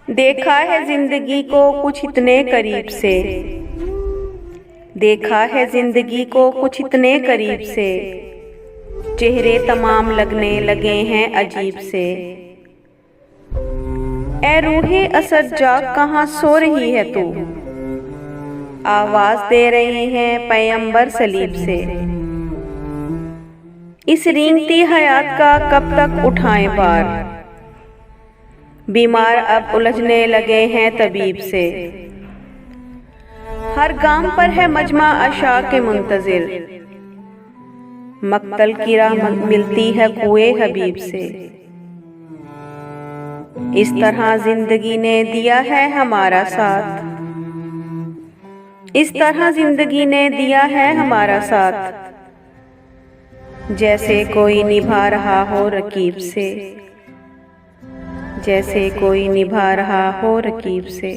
देखा है जिंदगी को कुछ इतने करीब से, देखा है जिंदगी को कुछ इतने करीब से, चेहरे तमाम लगने लगे हैं अजीब से। ए रूहे असद जाग कहाँ सो रही है तू, आवाज दे रहे हैं पैगंबर सलीब से। इस रेंगती हयात का कब तक उठाएं बार, बीमार अब उलझने लगे हैं तबीब से। हर गाम पर है मजमा अशा के मुंतजिर, मक्तल की राह मिलती है कुए हबीब से। इस तरह जिंदगी ने दिया है हमारा साथ, इस तरह जिंदगी ने दिया है हमारा साथ, जैसे कोई निभा रहा हो रकीब से, जैसे कोई निभा रहा हो रकीब से।